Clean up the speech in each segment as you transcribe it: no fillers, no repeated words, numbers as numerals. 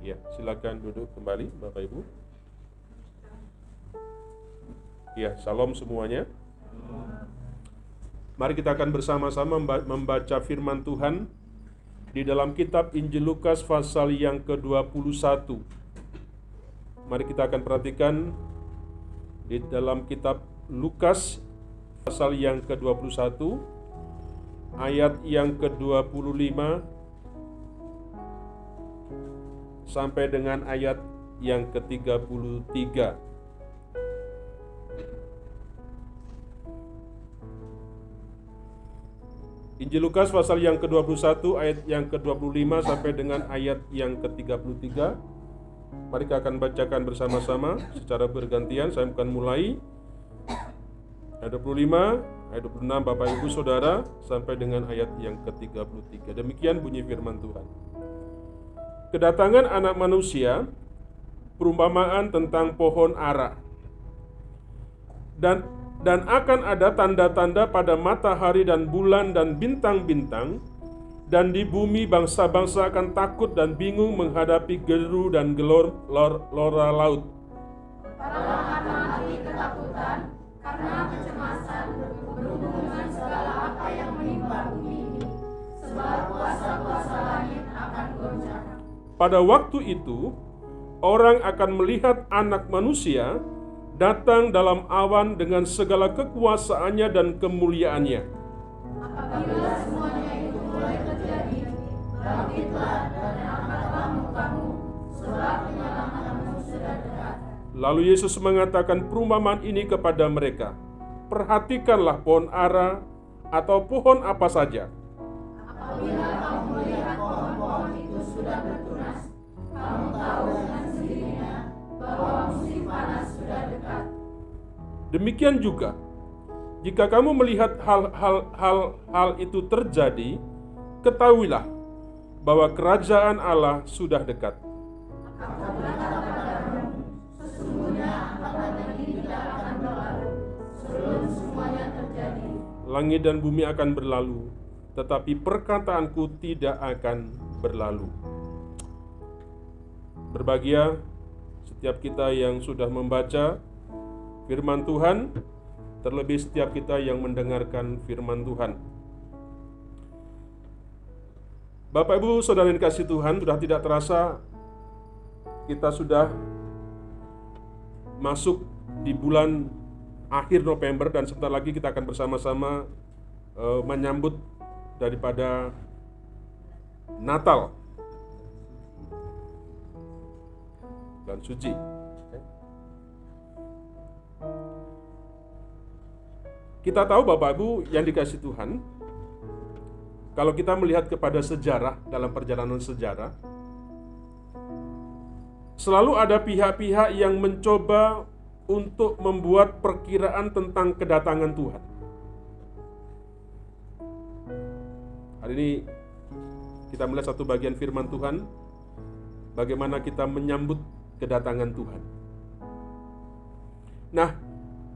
Ya, silakan duduk kembali Bapak Ibu. Ya, salam semuanya. Mari kita akan bersama-sama membaca firman Tuhan di dalam kitab Injil Lukas pasal yang ke-21. Mari kita akan perhatikan di dalam kitab Lukas pasal yang ke-21 ayat yang ke-25 sampai dengan ayat yang ke-33. Injil Lukas pasal yang ke-21 ayat yang ke-25 sampai dengan ayat yang ke-33. Mari kita akan bacakan bersama-sama secara bergantian. Saya akan mulai ayat 25, ayat 26 Bapak Ibu Saudara sampai dengan ayat yang ke-33. Demikian bunyi firman Tuhan. Kedatangan Anak Manusia, perumpamaan tentang pohon ara. Dan akan ada tanda-tanda pada matahari dan bulan dan bintang-bintang, dan di bumi bangsa-bangsa akan takut dan bingung menghadapi geru dan gelora laut. Orang akan mati ketakutan karena kecemasan berhubung dengan segala apa yang menimpa bumi ini, sebab kuasa-kuasa langit akan goncang. Pada waktu itu, orang akan melihat Anak Manusia datang dalam awan dengan segala kekuasaannya dan kemuliaannya. Apabila semuanya itu mulai terjadi, bangkitlah dan angkatlah mukamu, sebab penyelamatanmu sudah dekat. Lalu Yesus mengatakan perumpamaan ini kepada mereka. Perhatikanlah pohon ara atau pohon apa saja. Apabila kamu melihat pohon-pohon itu sudah bertunas, kamu tahu dengan sendirinya bahwa musim panas sudah dekat. Demikian juga, jika kamu melihat hal itu terjadi, ketahuilah bahwa kerajaan Allah sudah dekat. Aku berkata padamu, sesungguhnya angkatan ini tidak akan berlalu sebelum semuanya terjadi. Langit dan bumi akan berlalu, tetapi perkataanku tidak akan berlalu. Berbahagia setiap kita yang sudah membaca firman Tuhan, terlebih setiap kita yang mendengarkan firman Tuhan. Bapak Ibu Saudara yang dikasihi Tuhan, sudah tidak terasa kita sudah masuk di bulan akhir November, dan sebentar lagi kita akan bersama-sama menyambut daripada Natal dan suci. Kita tahu Bapak Ibu yang dikasihi Tuhan, kalau kita melihat kepada sejarah, dalam perjalanan sejarah, selalu ada pihak-pihak yang mencoba untuk membuat perkiraan tentang kedatangan Tuhan. Hari ini kita melihat satu bagian firman Tuhan, bagaimana kita menyambut kedatangan Tuhan. Nah,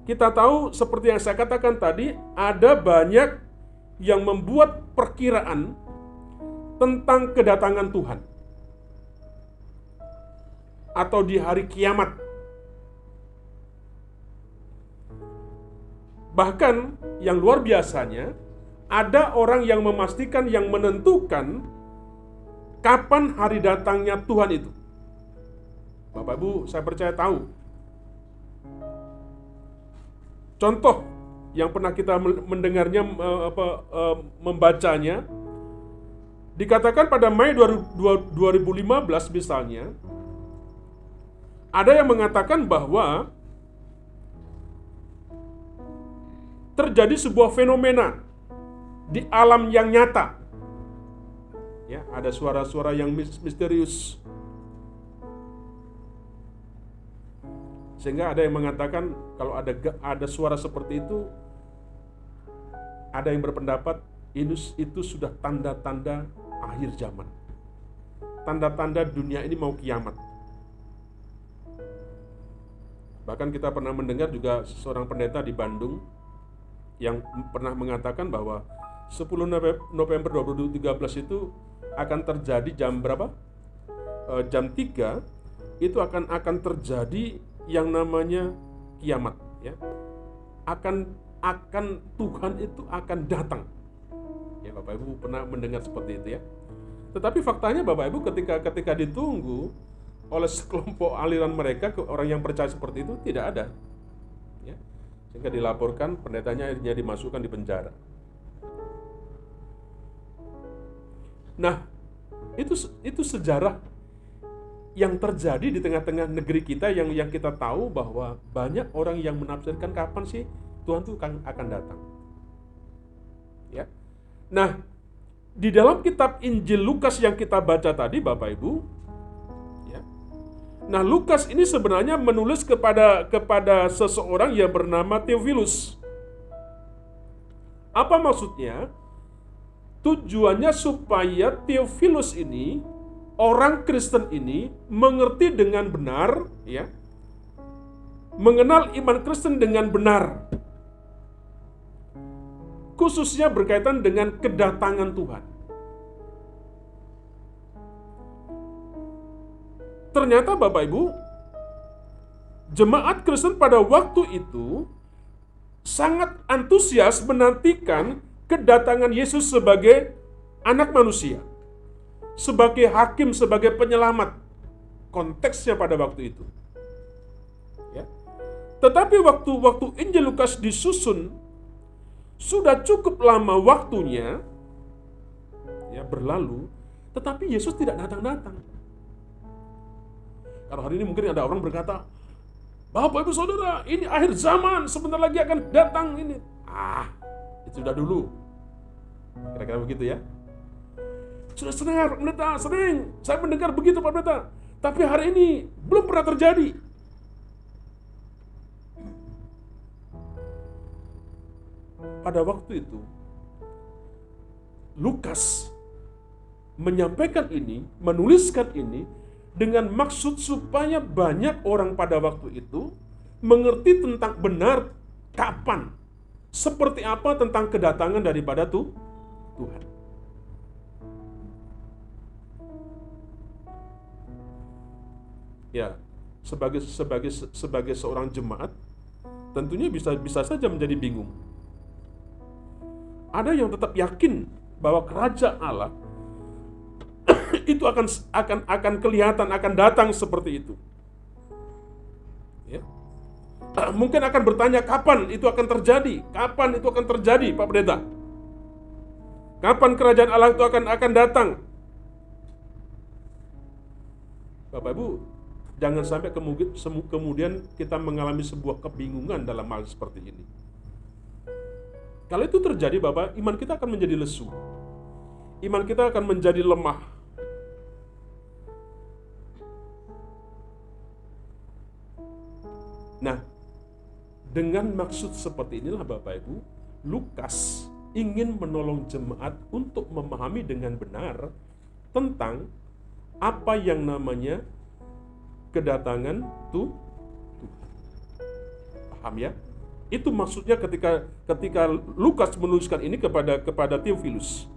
kita tahu seperti yang saya katakan tadi, ada banyak yang membuat perkiraan tentang kedatangan Tuhan atau di hari kiamat. Bahkan yang luar biasanya, ada orang yang memastikan, yang menentukan kapan hari datangnya Tuhan itu. Bapak Ibu, saya percaya tahu. Contoh yang pernah kita mendengarnya, membacanya, dikatakan pada Mei 2015 misalnya, ada yang mengatakan bahwa terjadi sebuah fenomena di alam yang nyata. Ya, ada suara-suara yang misterius. Sehingga ada yang mengatakan kalau ada suara seperti itu, ada yang berpendapat itu sudah tanda-tanda akhir zaman. Tanda-tanda dunia ini mau kiamat. Bahkan kita pernah mendengar juga seorang pendeta di Bandung yang pernah mengatakan bahwa 10 November 2013 itu akan terjadi jam berapa? jam 3 itu akan terjadi yang namanya kiamat, ya. Akan Tuhan itu akan datang. Ya, Bapak Ibu pernah mendengar seperti itu, ya. Tetapi faktanya Bapak Ibu ketika ditunggu oleh sekelompok aliran mereka, orang yang percaya seperti itu tidak ada, ya. Sehingga dilaporkan, pendetanya akhirnya dimasukkan di penjara. Nah, itu sejarah yang terjadi di tengah-tengah negeri kita yang kita tahu bahwa banyak orang yang menafsirkan kapan sih Tuhan itu akan datang. Ya. Nah, di dalam kitab Injil Lukas yang kita baca tadi, Bapak Ibu, ya. Nah, Lukas ini sebenarnya menulis kepada seseorang yang bernama Theophilus. Apa maksudnya? Tujuannya supaya Theophilus ini, orang Kristen ini, mengerti dengan benar, ya, mengenal iman Kristen dengan benar, khususnya berkaitan dengan kedatangan Tuhan. Ternyata Bapak Ibu, jemaat Kristen pada waktu itu sangat antusias menantikan kedatangan Yesus sebagai anak manusia, sebagai hakim, sebagai penyelamat. Konteksnya pada waktu itu, ya. Tetapi waktu Injil Lukas disusun, sudah cukup lama waktunya, ya, berlalu, tetapi Yesus tidak datang-datang. Kalau hari ini mungkin ada orang berkata, Bapak Ibu Saudara, ini akhir zaman, sebentar lagi akan datang ini. Itu sudah dulu. Kira-kira begitu, ya. Sudah sering saya mendengar begitu, Pak Pendeta. Tapi hari ini belum pernah terjadi. Pada waktu itu, Lukas menyampaikan ini, menuliskan ini dengan maksud supaya banyak orang pada waktu itu mengerti tentang benar kapan, seperti apa tentang kedatangan daripada Tuhan. Ya, sebagai seorang jemaat, tentunya bisa saja menjadi bingung. Ada yang tetap yakin bahwa kerajaan Allah itu akan kelihatan, akan datang seperti itu. Ya. Mungkin akan bertanya kapan itu akan terjadi? Kapan itu akan terjadi, Pak Pendeta? Kapan kerajaan Allah itu akan datang? Bapak Ibu, jangan sampai kemudian kita mengalami sebuah kebingungan dalam hal seperti ini. Kalau itu terjadi, Bapak, iman kita akan menjadi lesu. Iman kita akan menjadi lemah. Nah, dengan maksud seperti inilah Bapak Ibu, Lukas ingin menolong jemaat untuk memahami dengan benar tentang apa yang namanya kedatangan Tuhan. Paham, ya? Itu maksudnya ketika Lukas menuliskan ini kepada Theophilus.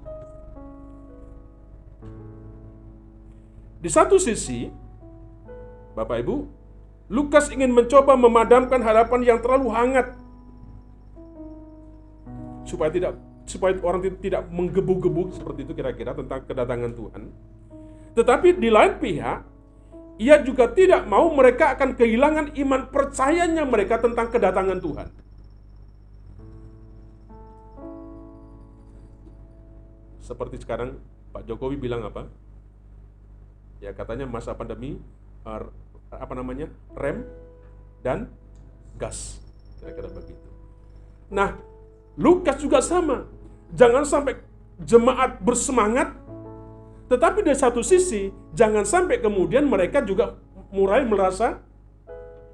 Di satu sisi, Bapak Ibu, Lukas ingin mencoba memadamkan harapan yang terlalu hangat, supaya orang tidak menggebu-gebu seperti itu kira-kira tentang kedatangan Tuhan. Tetapi di lain pihak, ia juga tidak mau mereka akan kehilangan iman percayanya mereka tentang kedatangan Tuhan. Seperti sekarang Pak Jokowi bilang apa? Ya, katanya masa pandemi rem dan gas, kira-kira begitu. Nah, Lukas juga sama. Jangan sampai jemaat bersemangat, tetapi dari satu sisi jangan sampai kemudian mereka juga mulai merasa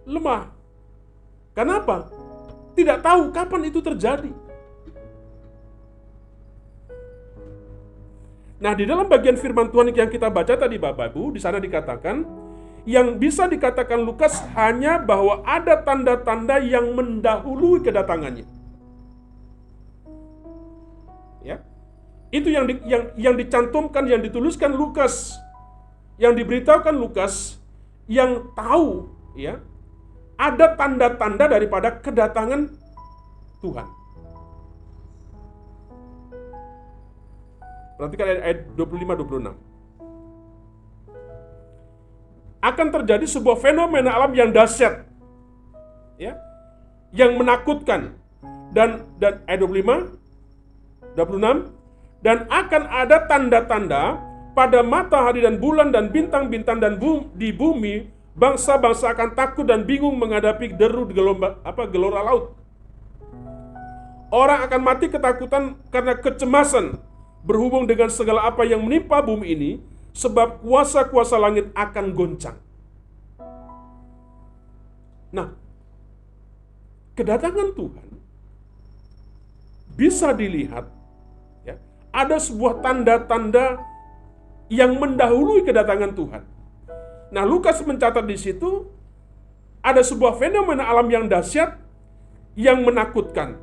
lemah. Kenapa? Tidak tahu kapan itu terjadi. Nah, di dalam bagian firman Tuhan yang kita baca tadi, Bapak Ibu, di sana dikatakan, yang bisa dikatakan Lukas hanya bahwa ada tanda-tanda yang mendahului kedatangannya. Ya. Itu yang dicantumkan, yang dituliskan Lukas yang diberitahukan Lukas yang tahu ya ada tanda-tanda daripada kedatangan Tuhan. Perhatikan ayat 25-26. Akan terjadi sebuah fenomena alam yang dahsyat, ya, yang menakutkan, dan ayat 25, 26, dan akan ada tanda-tanda pada matahari dan bulan dan bintang-bintang dan di bumi, bangsa-bangsa akan takut dan bingung menghadapi deru gelora laut. Orang akan mati ketakutan karena kecemasan berhubung dengan segala apa yang menimpa bumi ini, sebab kuasa-kuasa langit akan goncang. Nah, kedatangan Tuhan bisa dilihat, ya, ada sebuah tanda-tanda yang mendahului kedatangan Tuhan. Nah, Lukas mencatat di situ ada sebuah fenomena alam yang dahsyat yang menakutkan.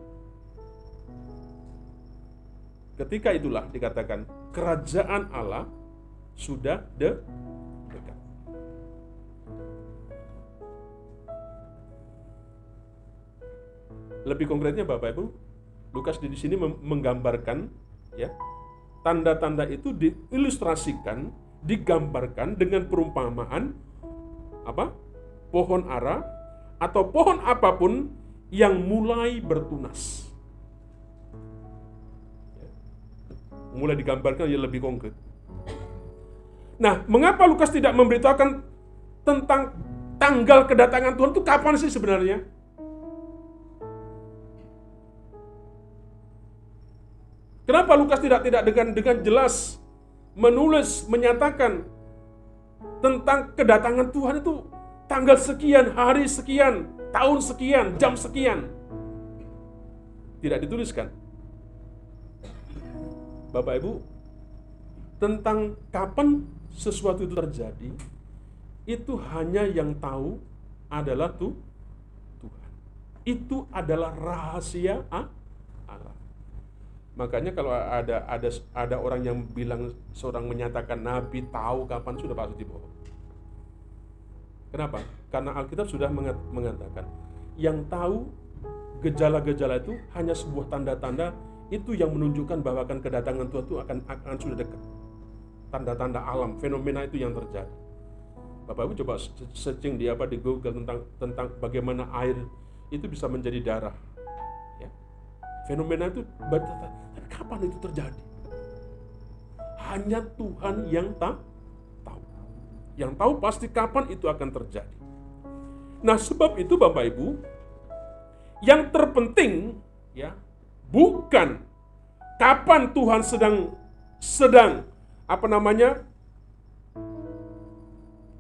Ketika itulah dikatakan kerajaan Allah sudah dekat. Lebih konkretnya Bapak Ibu, Lukas di sini menggambarkan, ya, tanda-tanda itu diilustrasikan, digambarkan dengan perumpamaan pohon ara atau pohon apapun yang mulai bertunas. Mulai digambarkan yang lebih konkret. Nah, mengapa Lukas tidak memberitahukan tentang tanggal kedatangan Tuhan itu kapan sih sebenarnya? Kenapa Lukas tidak dengan jelas menulis, menyatakan tentang kedatangan Tuhan itu tanggal sekian, hari sekian, tahun sekian, jam sekian? Tidak dituliskan. Bapak Ibu, tentang kapan sesuatu itu terjadi, itu hanya yang tahu adalah Tuhan. Itu adalah rahasia Allah. Makanya kalau ada orang yang bilang seorang menyatakan Nabi tahu kapan, sudah pasti bohong. Kenapa? Karena Alkitab sudah mengatakan yang tahu gejala-gejala itu hanya sebuah tanda-tanda. Itu yang menunjukkan bahwa akan kedatangan Tuhan itu akan sudah dekat. Tanda-tanda alam, fenomena itu yang terjadi. Bapak Ibu coba searching di Google tentang bagaimana air itu bisa menjadi darah. Ya. Fenomena itu kapan itu terjadi? Hanya Tuhan yang tahu. Yang tahu pasti kapan itu akan terjadi. Nah, sebab itu Bapak Ibu, yang terpenting, ya, bukan kapan Tuhan sedang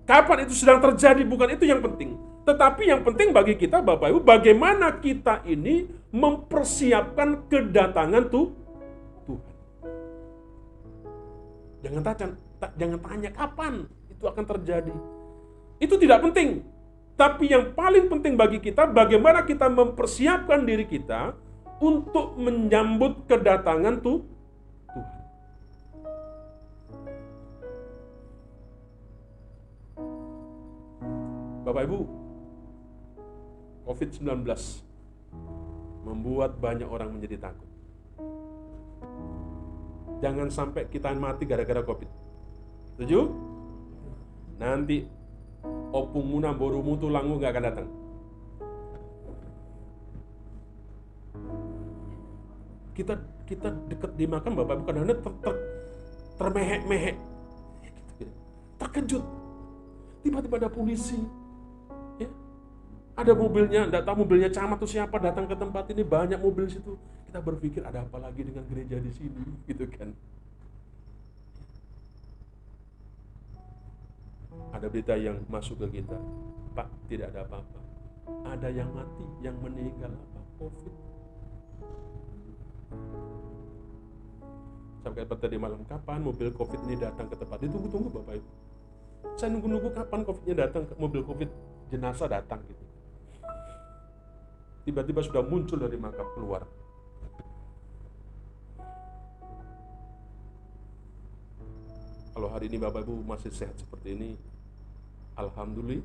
kapan itu sedang terjadi, bukan itu yang penting. Tetapi yang penting bagi kita Bapak Ibu, bagaimana kita ini mempersiapkan kedatangan Tuhan. Jangan tanya kapan itu akan terjadi. Itu tidak penting. Tapi yang paling penting bagi kita, bagaimana kita mempersiapkan diri kita untuk menyambut kedatangan Tuhan. Bapak Ibu, COVID-19 membuat banyak orang menjadi takut. Jangan sampai kita mati gara-gara COVID. Setuju? Nanti opung muna borumu tulangmu gak akan datang. Kita dekat di makam Bapak Ibu kadang-kadang termehek-mehek, terkejut. Tiba-tiba ada polisi, ya, ada mobilnya, tidak tahu mobilnya camat atau siapa datang ke tempat ini, banyak mobil di situ. Kita berpikir ada apa lagi dengan gereja di sini, gitu kan? Ada berita yang masuk ke kita, Pak, tidak ada apa-apa. Ada yang mati, yang meninggal COVID. Sampai tadi malam, kapan mobil COVID ini datang ke tempat? Ditunggu-tunggu Bapak Ibu. Saya nunggu-nunggu kapan COVID-nya datang, mobil COVID jenazah datang gitu. Tiba-tiba sudah muncul dari makam keluar. Kalau hari ini Bapak Ibu masih sehat seperti ini, alhamdulillah.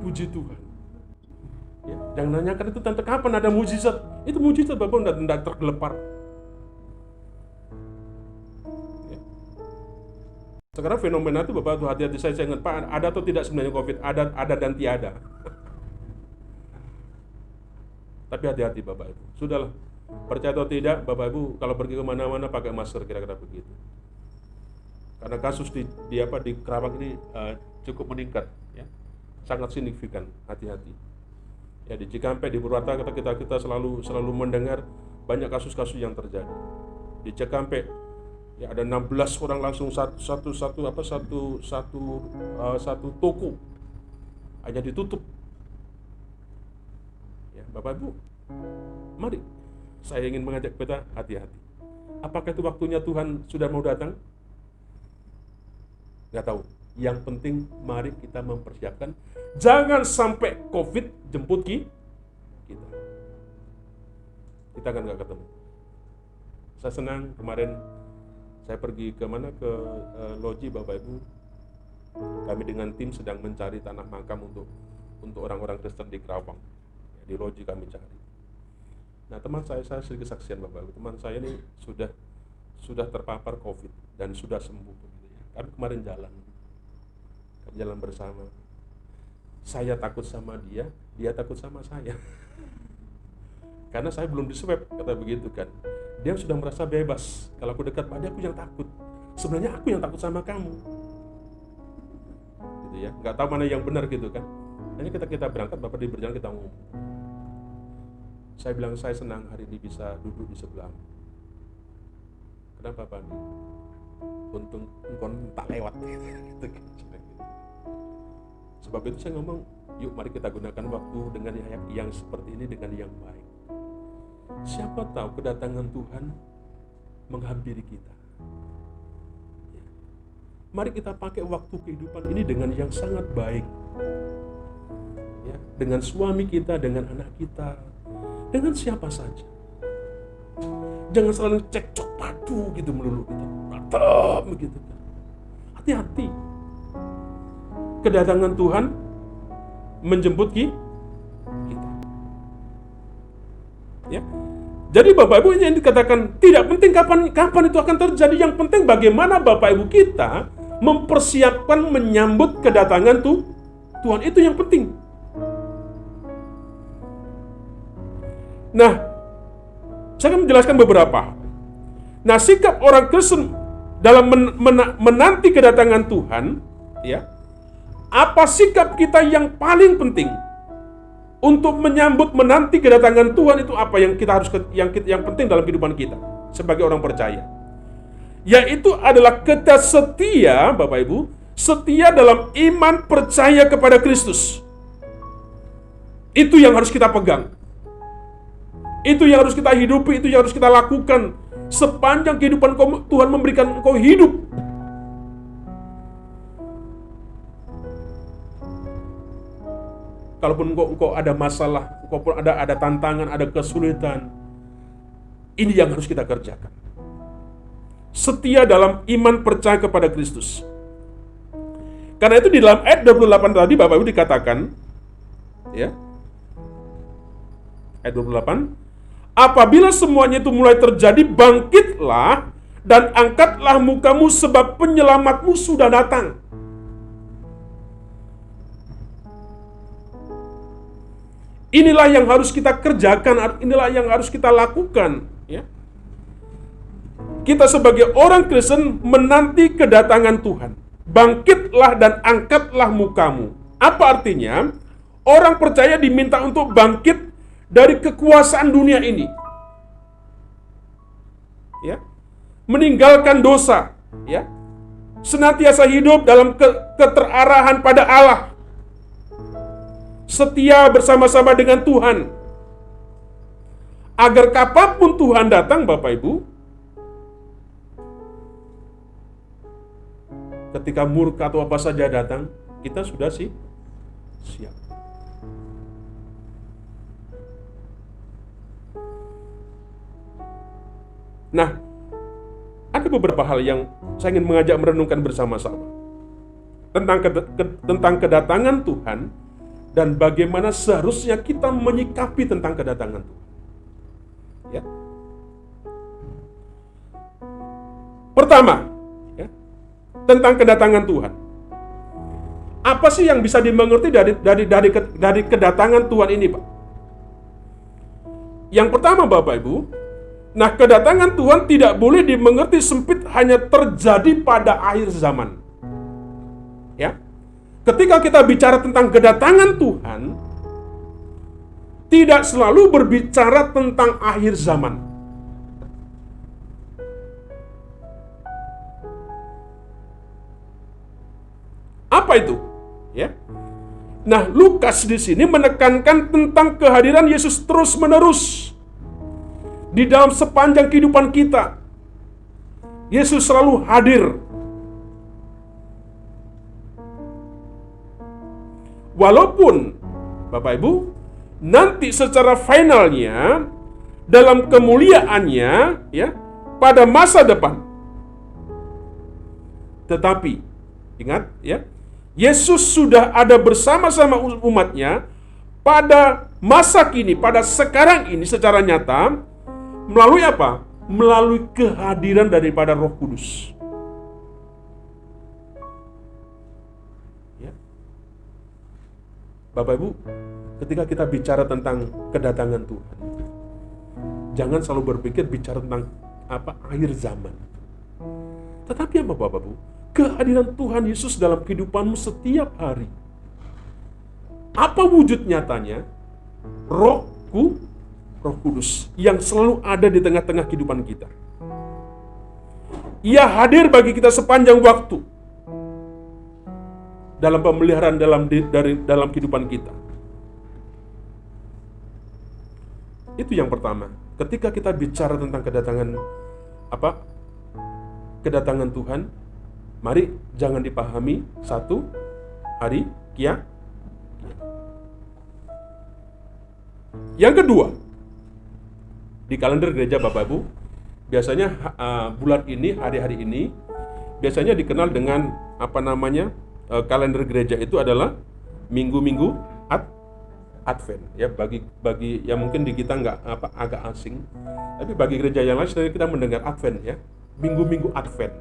Puji Tuhan. Ya, jangan nanyakan itu tante kapan ada mujizat. Itu mujizat Bapak tidak tergelepar. Ya. Sekarang fenomena itu Bapak Ibu hati-hati, saya ingat Pak, ada atau tidak sebenarnya COVID? Ada dan tiada. Tapi hati-hati Bapak Ibu. Sudahlah. Percaya atau tidak, Bapak Ibu kalau pergi kemana-mana pakai masker, kira-kira begitu. Karena kasus di Kerawang ini cukup meningkat, ya, sangat signifikan. Hati-hati. Ya, di Cikampek, di Purwakarta kita selalu mendengar banyak kasus-kasus yang terjadi. Di Cikampek, ya ada 16 orang langsung satu toko hanya ditutup. Ya, Bapak Ibu, mari. Saya ingin mengajak kita hati-hati. Apakah itu waktunya Tuhan sudah mau datang? Gak tahu. Yang penting mari kita mempersiapkan. Jangan sampai COVID jemput kita. Kita kan gak ketemu. Saya senang kemarin saya pergi ke Loji Bapak Ibu. Kami dengan tim sedang mencari tanah makam untuk orang-orang Kristen di Kerawang. Di Loji kami cari. Nah, teman saya sedikit kesaksian Bapak Ibu. Teman saya ini sudah terpapar COVID dan sudah sembuh. Kami kemarin jalan bersama. Saya takut sama dia takut sama saya. Karena saya belum diswab, kata begitu kan. Dia sudah merasa bebas. Kalau aku dekat pada aku yang takut. Sebenarnya aku yang takut sama kamu. Gitu ya. Nggak tahu mana yang benar gitu kan. Hanya kita berangkat, Bapak dia berjalan, kita ngomong. Saya bilang, saya senang hari ini bisa duduk di sebelahmu. Kenapa Pak? Untung engkau tak lewat. Sebab itu saya ngomong, yuk mari kita gunakan waktu dengan yang seperti ini dengan yang baik. Siapa tahu kedatangan Tuhan menghampiri kita. Ya. Mari kita pakai waktu kehidupan ini dengan yang sangat baik. Ya, dengan suami kita, dengan anak kita, dengan siapa saja. Jangan selalu cekcok padu gitu melulu kita. Berantem begitu. Hati-hati. Kedatangan Tuhan menjemput kita. Ya. Jadi Bapak Ibu yang dikatakan tidak penting kapan itu akan terjadi. Yang penting bagaimana Bapak Ibu kita mempersiapkan menyambut kedatangan Tuhan, itu yang penting. Nah, saya akan menjelaskan beberapa. Nah, sikap orang Kristen dalam menanti kedatangan Tuhan, ya, apa sikap kita yang paling penting untuk menyambut menanti kedatangan Tuhan itu apa yang kita harus yang penting dalam kehidupan kita sebagai orang percaya? Yaitu adalah kita setia, Bapak Ibu, setia dalam iman percaya kepada Kristus. Itu yang harus kita pegang. Itu yang harus kita hidupi, itu yang harus kita lakukan sepanjang kehidupan Tuhan memberikan engkau hidup. Kalaupun engkau ada masalah, engkau ada tantangan, ada kesulitan, ini yang harus kita kerjakan. Setia dalam iman percaya kepada Kristus. Karena itu di dalam ayat 28 tadi Bapak Ibu dikatakan, ya, ayat 28, apabila semuanya itu mulai terjadi, bangkitlah dan angkatlah mukamu sebab penyelamatmu sudah datang. Inilah yang harus kita kerjakan, inilah yang harus kita lakukan. Ya. Kita sebagai orang Kristen menanti kedatangan Tuhan. Bangkitlah dan angkatlah mukamu. Apa artinya? Orang percaya diminta untuk bangkit dari kekuasaan dunia ini. Ya. Meninggalkan dosa, ya. Senantiasa hidup dalam keterarahan pada Allah. Setia bersama-sama dengan Tuhan. Agar kapanpun Tuhan datang, Bapak Ibu, ketika murka atau apa saja datang, kita sudah siap. Nah, ada Ada beberapa hal yang saya ingin mengajak merenungkan bersama-sama tentang kedatangan Tuhan dan bagaimana seharusnya kita menyikapi tentang kedatangan Tuhan. Ya. Pertama, ya, tentang kedatangan Tuhan. Apa sih yang bisa dimengerti dari kedatangan Tuhan ini, Pak? Yang pertama, Bapak Ibu, nah, kedatangan Tuhan tidak boleh dimengerti sempit hanya terjadi pada akhir zaman. Ya. Ketika kita bicara tentang kedatangan Tuhan, tidak selalu berbicara tentang akhir zaman. Apa itu? Ya. Nah, Lukas di sini menekankan tentang kehadiran Yesus terus-menerus di dalam sepanjang kehidupan kita. Yesus selalu hadir. Walaupun, Bapak Ibu, nanti secara finalnya dalam kemuliaannya, ya, pada masa depan. Tetapi ingat, ya, Yesus sudah ada bersama-sama umatnya pada masa kini, pada sekarang ini secara nyata, melalui apa? Melalui kehadiran daripada Roh Kudus. Ya. Bapak Ibu, ketika kita bicara tentang kedatangan Tuhan, jangan selalu berpikir bicara tentang akhir zaman. Tetapi apa, Bapak Ibu? Kehadiran Tuhan Yesus dalam kehidupanmu setiap hari. Apa wujud nyatanya? Roh Kudus yang selalu ada di tengah-tengah kehidupan kita. Ia hadir bagi kita sepanjang waktu dalam pemeliharaan dalam kehidupan kita. Itu yang pertama. Ketika kita bicara tentang kedatangan Tuhan, mari jangan dipahami satu hari kiamat. Yang kedua, di kalender gereja Bapak Ibu, biasanya bulan ini, hari-hari ini, biasanya dikenal dengan kalender gereja itu adalah minggu-minggu Advent. Ya, bagi yang mungkin di kita agak asing, tapi bagi gereja yang lain kita mendengar Advent, ya, minggu-minggu Advent.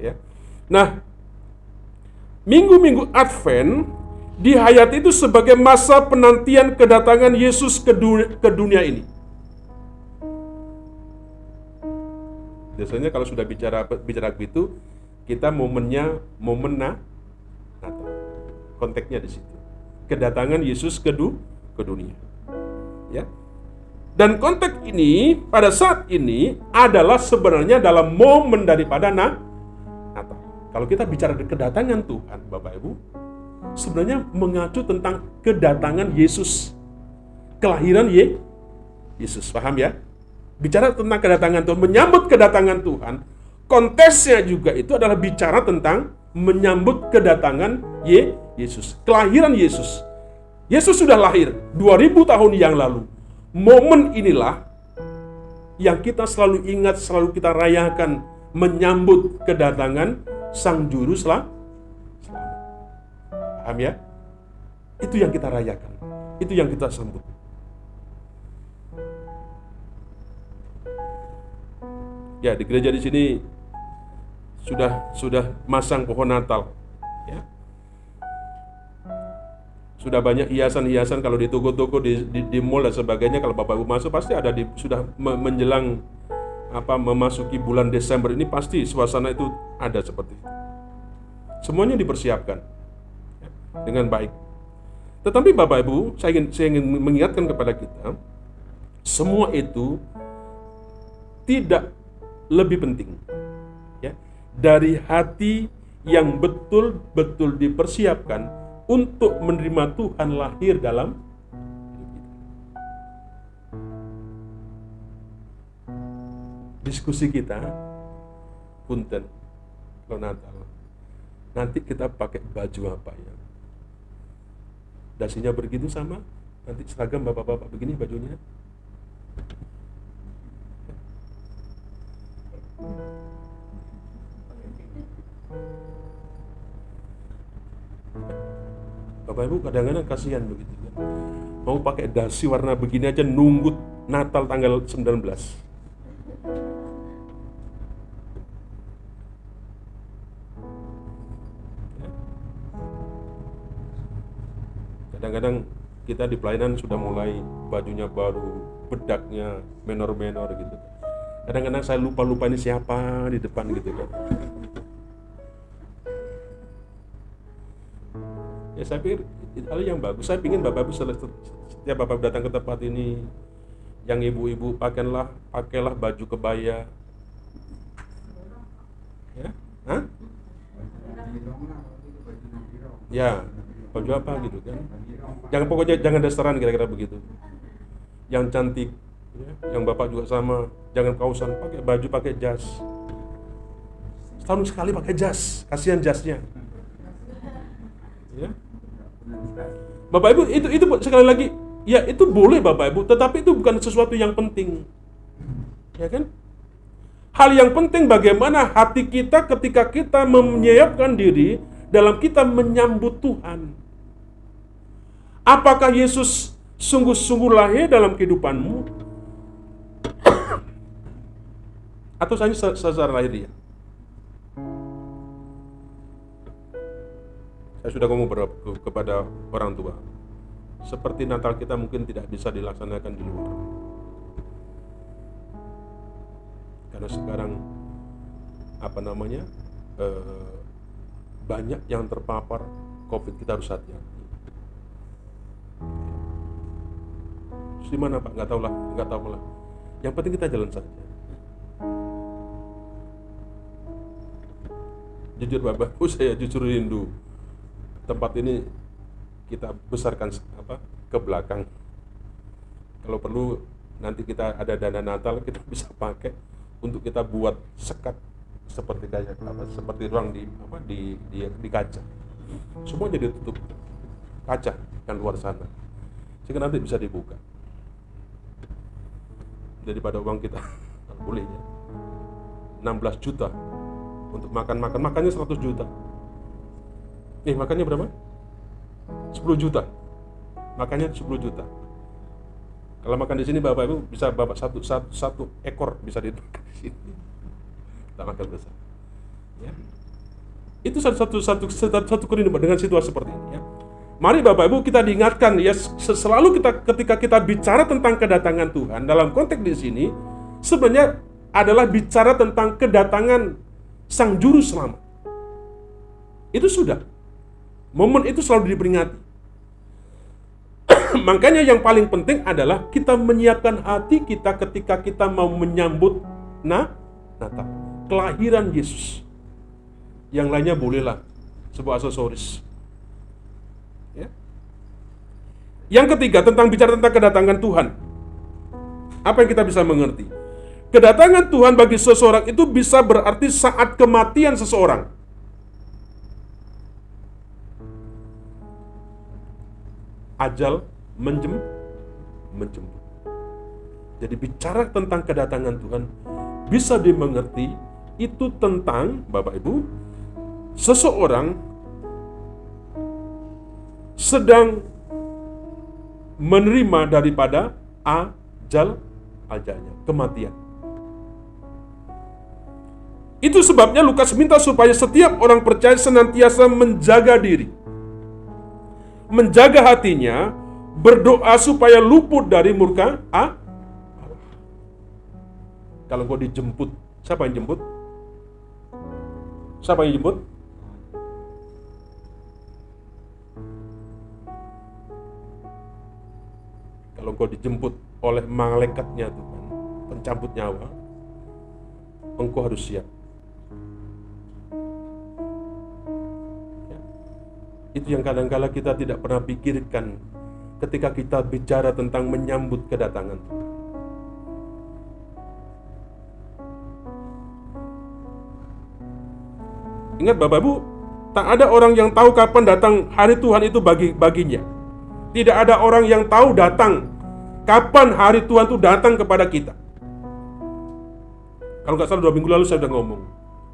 Ya. Nah, minggu-minggu Advent dihayati itu sebagai masa penantian kedatangan Yesus ke dunia ini. Biasanya kalau sudah bicara begitu, kita momen Natal. Konteksnya di situ. Kedatangan Yesus ke dunia. Ya. Dan konteks ini pada saat ini adalah sebenarnya dalam momen daripada Natal. Kalau kita bicara kedatangan Tuhan, Bapak Ibu, sebenarnya mengacu tentang kedatangan Yesus. Kelahiran Yesus, paham ya? Bicara tentang kedatangan Tuhan, menyambut kedatangan Tuhan, konteksnya juga itu adalah bicara tentang menyambut kedatangan Yesus. Kelahiran Yesus. Yesus sudah lahir 2000 tahun yang lalu. Momen inilah yang kita selalu ingat, selalu kita rayakan, menyambut kedatangan Sang Juru Selamat. Paham ya? Itu yang kita rayakan. Itu yang kita sambut. Ya, di gereja di sini sudah masang pohon Natal. Ya. Sudah banyak hiasan-hiasan kalau di toko-toko, di mall dan sebagainya. Kalau Bapak Ibu masuk pasti ada sudah menjelang memasuki bulan Desember ini, pasti suasana itu ada seperti itu. Semuanya dipersiapkan dengan baik. Tetapi Bapak Ibu, saya ingin mengingatkan kepada kita, semua itu tidak lebih penting, ya, dari hati yang betul-betul dipersiapkan untuk menerima Tuhan lahir dalam hidup kita. Diskusi kita, punten, kalau Natal, nanti kita pakai baju apa ya? Dasinya begitu sama, nanti seragam bapak-bapak begini bajunya. Bapak Ibu kadang-kadang kasihan begitu kan. Mau pakai dasi warna begini aja nunggu Natal tanggal 19. Kadang-kadang kita di pelayanan sudah mulai bajunya baru, bedaknya menor-menor gitu. Kadang-kadang saya lupa ini siapa di depan gitu kan. Ya saya pikir itu hal yang bagus. Saya ingin Bapak Ibu setiap Bapak Ibu datang ke tempat ini, yang ibu-ibu pakailah baju kebaya. Ya, hah? Ya, baju apa gitu kan? Pokoknya jangan restoran kira-kira begitu. Yang cantik, ya, yang Bapak juga sama, jangan kausan, pakai baju, pakai jas. Setahun sekali pakai jas, kasihan jasnya. Ya. Bapak Ibu itu sekali lagi, ya itu boleh Bapak Ibu, tetapi itu bukan sesuatu yang penting. Ya kan? Hal yang penting bagaimana hati kita ketika kita menyiapkan diri dalam kita menyambut Tuhan. Apakah Yesus sungguh-sungguh lahir dalam kehidupanmu? Atau hanya secara lahiriah? Saya sudah ngomong kepada orang tua, seperti Natal kita mungkin tidak bisa dilaksanakan di luar. Karena sekarang banyak yang terpapar COVID, kita harus hati-hati. Di mana Pak? Nggak tahu lah. Yang penting kita jalan saja. Jujur Bapak, saya jujur rindu tempat ini kita besarkan ke belakang. Kalau perlu nanti kita ada dana Natal, kita bisa pakai untuk kita buat sekat seperti ruang di kaca. Semua jadi tutup kaca yang luar sana, sehingga nanti bisa dibuka. Daripada uang kita kalau boleh ya 16 juta untuk makannya 100 juta. Makannya berapa? 10 juta. Makannya 10 juta. Kalau makan di sini Bapak Ibu bisa satu ekor bisa di sini. Kita makan besar. Ya. Itu satu kerinduan dengan situasi seperti ini ya. Mari Bapak Ibu kita diingatkan ya, selalu ketika kita bicara tentang kedatangan Tuhan dalam konteks di sini sebenarnya adalah bicara tentang kedatangan Sang Juru Selamat. Itu sudah. Momen itu selalu diperingati. Makanya yang paling penting adalah kita menyiapkan hati kita ketika kita mau menyambut Natal, kelahiran Yesus. Yang lainnya bolehlah sebuah aksesoris. Ya. Yang ketiga bicara tentang kedatangan Tuhan. Apa yang kita bisa mengerti? Kedatangan Tuhan bagi seseorang itu bisa berarti saat kematian seseorang. Ajal menjemput. Jadi bicara tentang kedatangan Tuhan bisa dimengerti itu tentang Bapak Ibu seseorang sedang menerima daripada ajalnya, kematian. Itu sebabnya Lukas minta supaya setiap orang percaya senantiasa menjaga diri, menjaga hatinya, berdoa supaya luput dari murka Allah. Kalau kau dijemput, siapa yang jemput? Siapa yang jemput? Kalau kau dijemput oleh malaikatnya Tuhan, pencabut nyawa, engkau harus siap. Itu yang kadang-kala kita tidak pernah pikirkan ketika kita bicara tentang menyambut kedatangan Tuhan. Ingat Bapak Ibu, tak ada orang yang tahu kapan datang hari Tuhan itu baginya. Tidak ada orang yang tahu datang kapan hari Tuhan itu datang kepada kita. Kalau nggak salah 2 minggu lalu saya sudah ngomong,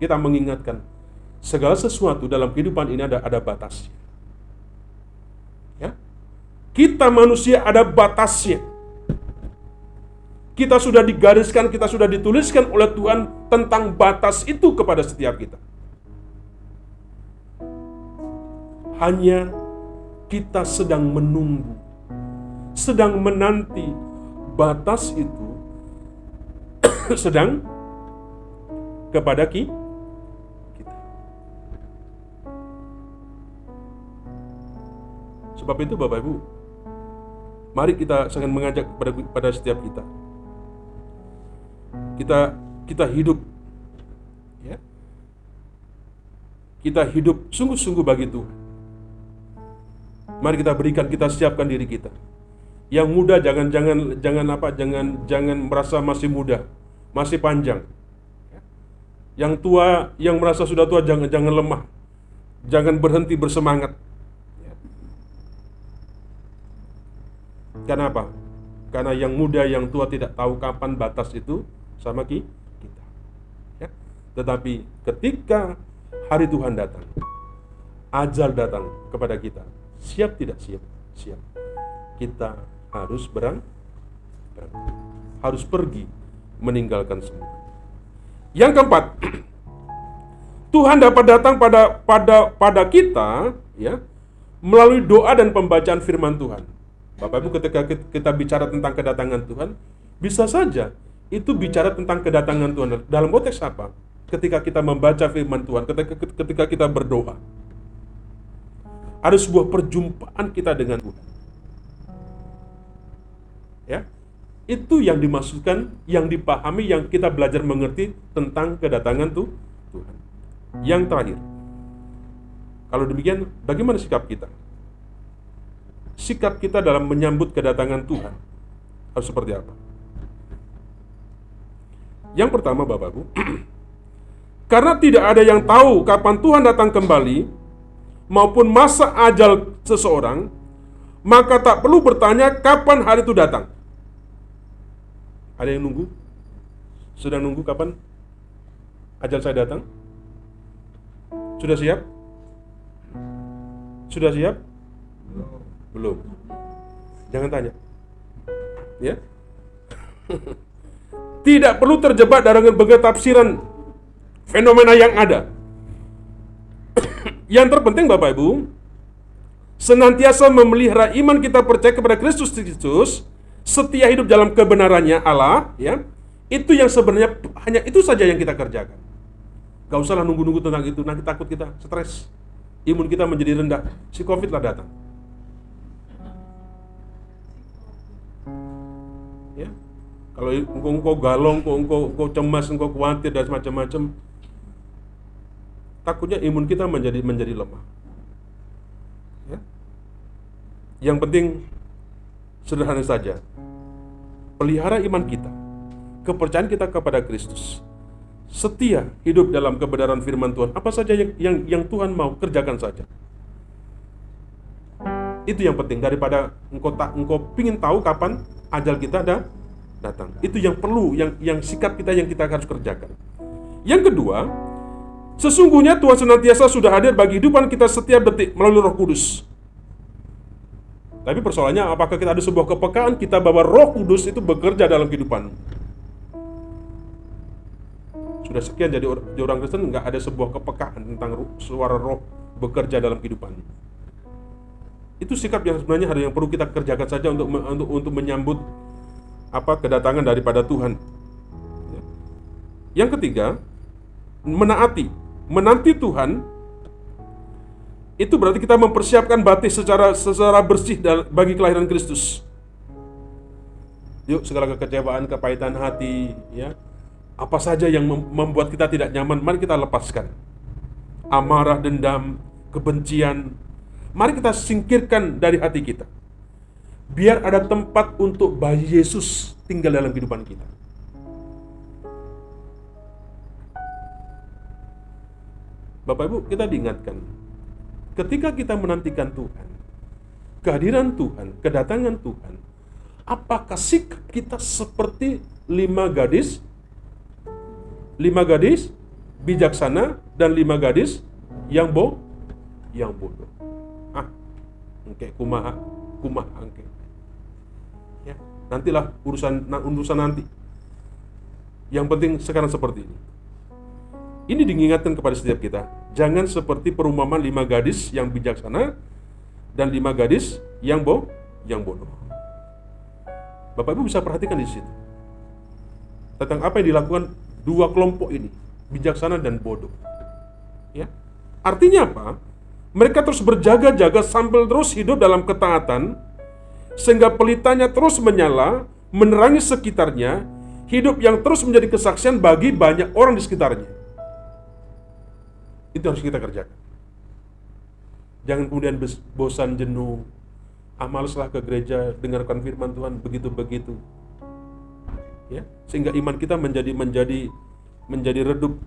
kita mengingatkan segala sesuatu dalam kehidupan ini ada batasnya. Kita manusia ada batasnya. Kita sudah digariskan, kita sudah dituliskan oleh Tuhan tentang batas itu kepada setiap kita. Hanya kita sedang menunggu, sedang menanti batas itu sedang kepada kita. Sebab itu Bapak Ibu, mari saya akan mengajak pada setiap kita. Kita hidup, ya. Kita hidup sungguh-sungguh bagi Tuhan. Mari kita siapkan diri kita. Yang muda jangan merasa masih muda, masih panjang. Yang tua, yang merasa sudah tua jangan lemah. Jangan berhenti bersemangat. Karena apa? Karena yang muda, yang tua tidak tahu kapan batas itu sama kita. Ya. Tetapi ketika hari Tuhan datang, ajal datang kepada kita, siap tidak siap? Siap. Kita harus berangkat. Harus pergi meninggalkan semua. Yang keempat, Tuhan dapat datang pada kita, ya, melalui doa dan pembacaan firman Tuhan. Bapak Ibu, ketika kita bicara tentang kedatangan Tuhan, bisa saja itu bicara tentang kedatangan Tuhan. Dalam konteks apa? Ketika kita membaca firman Tuhan, ketika kita berdoa, ada sebuah perjumpaan kita dengan Tuhan. Ya, itu yang dimaksudkan, yang dipahami, yang kita belajar mengerti tentang kedatangan Tuhan. Yang terakhir, kalau demikian, bagaimana sikap kita? Sikap kita dalam menyambut kedatangan Tuhan harus seperti apa? Yang pertama, Bapak Ibu, karena tidak ada yang tahu kapan Tuhan datang kembali maupun masa ajal seseorang, maka tak perlu bertanya kapan hari itu datang. Ada yang nunggu? Sedang nunggu kapan ajal saya datang? Sudah siap? Sudah siap? Belum. Jangan tanya. Ya. Tidak perlu terjebak dengan berbagai tafsiran fenomena yang ada. Yang terpenting Bapak Ibu, senantiasa memelihara iman kita percaya kepada Kristus, setia hidup dalam kebenarannya Allah, ya. Itu yang sebenarnya hanya itu saja yang kita kerjakan. Gak usahlah nunggu-nunggu tentang itu, nanti takut kita stres. Imun kita menjadi rendah, si Covid lah datang. Ya. Kalau engkau galong, engkau cemas, engkau khawatir dan macam-macam, takutnya imun kita menjadi lemah. Ya. Yang penting sederhana saja. Pelihara iman kita, kepercayaan kita kepada Kristus. Setia hidup dalam kebenaran firman Tuhan. Apa saja yang Tuhan mau, kerjakan saja. Itu yang penting daripada engkau pingin tahu kapan ajal kita datang. Itu yang perlu, yang sikap kita yang kita harus kerjakan. Yang kedua, sesungguhnya Tuhan senantiasa sudah hadir bagi kehidupan kita setiap detik melalui Roh Kudus. Tapi persoalannya, apakah kita ada sebuah kepekaan kita bahwa Roh Kudus itu bekerja dalam kehidupan? Sudah sekian jadi orang Kristen nggak ada sebuah kepekaan tentang suara Roh bekerja dalam kehidupan. Itu sikap yang sebenarnya ada yang perlu kita kerjakan saja untuk menyambut kedatangan daripada Tuhan. Yang ketiga, menanti Tuhan. Itu berarti kita mempersiapkan batin secara bersih bagi kelahiran Kristus. Yuk, segala kekecewaan, kepahitan hati, ya, apa saja yang membuat kita tidak nyaman, mari kita lepaskan. Amarah, dendam, kebencian, mari kita singkirkan dari hati kita. Biar ada tempat untuk bayi Yesus tinggal dalam kehidupan kita. Bapak Ibu, kita diingatkan, ketika kita menantikan Tuhan, kehadiran Tuhan, kedatangan Tuhan, apakah sikap kita seperti lima gadis bijaksana dan 5 gadis yang bodoh? Engke kumaha kumah angke. Ya, nantilah urusan nanti. Yang penting sekarang seperti ini. Ini diingatkan kepada setiap kita. Jangan seperti perumpamaan 5 gadis yang bijaksana dan 5 gadis yang bodoh. Bapak Ibu bisa perhatikan di situ. Tentang apa yang dilakukan 2 kelompok ini, bijaksana dan bodoh. Ya. Artinya apa? Mereka terus berjaga-jaga sambil terus hidup dalam ketaatan, sehingga pelitanya terus menyala, menerangi sekitarnya, hidup yang terus menjadi kesaksian bagi banyak orang di sekitarnya. Itu harus kita kerjakan. Jangan kemudian bosan, jenuh, maleslah ke gereja, dengarkan firman Tuhan, begitu-begitu. Ya, sehingga iman kita menjadi redup.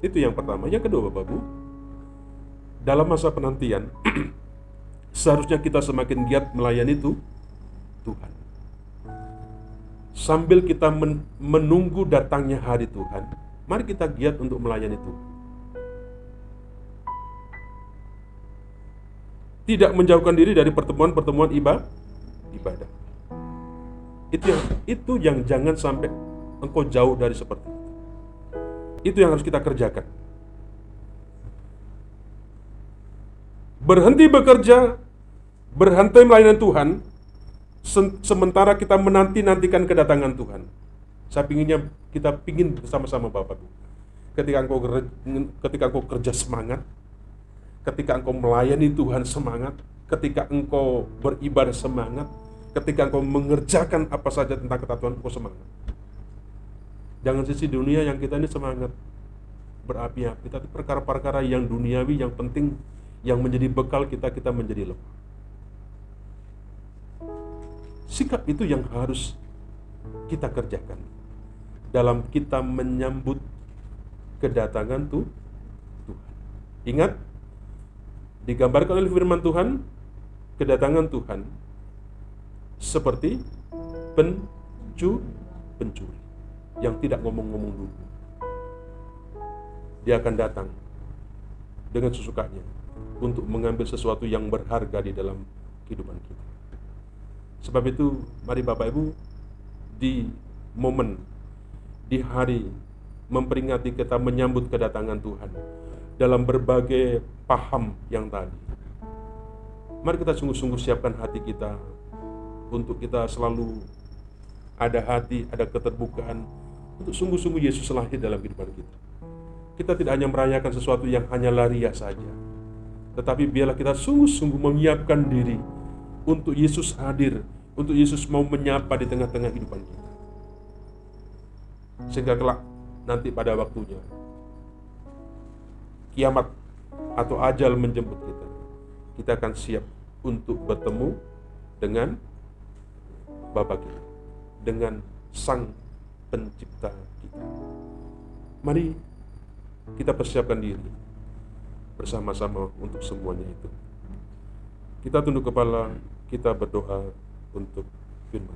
Itu yang pertama. Yang kedua, Bapak Ibu, dalam masa penantian seharusnya kita semakin giat melayani Tuhan. Sambil kita menunggu datangnya hari Tuhan, mari kita giat untuk melayani Tuhan. Tidak menjauhkan diri dari pertemuan-pertemuan ibadah. Itu yang jangan sampai engkau jauh dari seperti itu. Itu yang harus kita kerjakan. Berhenti bekerja, berhenti melayani Tuhan, sementara kita menantikan kedatangan Tuhan. Saya kita pingin bersama-sama Bapak Ibu. Ketika engkau kerja semangat, ketika engkau melayani Tuhan semangat, ketika engkau beribadah semangat, ketika engkau mengerjakan apa saja tentang ketatuan, engkau semangat. Jangan sisi dunia yang kita ini semangat berapi-api, tapi perkara-perkara yang duniawi, yang penting, yang menjadi bekal kita menjadi lemah. Sikap itu yang harus kita kerjakan dalam kita menyambut kedatangan Tuhan. Ingat, digambarkan oleh firman Tuhan, kedatangan Tuhan seperti pencuri yang tidak ngomong-ngomong dulu. Dia akan datang dengan sesukanya untuk mengambil sesuatu yang berharga di dalam kehidupan kita. Sebab itu, mari Bapak Ibu, di momen, di hari memperingati kita menyambut kedatangan Tuhan dalam berbagai paham yang tadi, mari kita sungguh-sungguh siapkan hati kita untuk kita selalu ada hati, ada keterbukaan untuk sungguh-sungguh Yesus lahir dalam kehidupan kita. Kita tidak hanya merayakan sesuatu yang hanya laria saja, tetapi biarlah kita sungguh-sungguh menyiapkan diri untuk Yesus hadir, untuk Yesus mau menyapa di tengah-tengah kehidupan kita. Sehingga kelak nanti pada waktunya kiamat atau ajal menjemput kita akan siap untuk bertemu dengan Bapa kita, dengan Sang Pencipta kita. Mari kita persiapkan diri bersama-sama untuk semuanya itu. Kita tunduk kepala, kita berdoa untuk firman.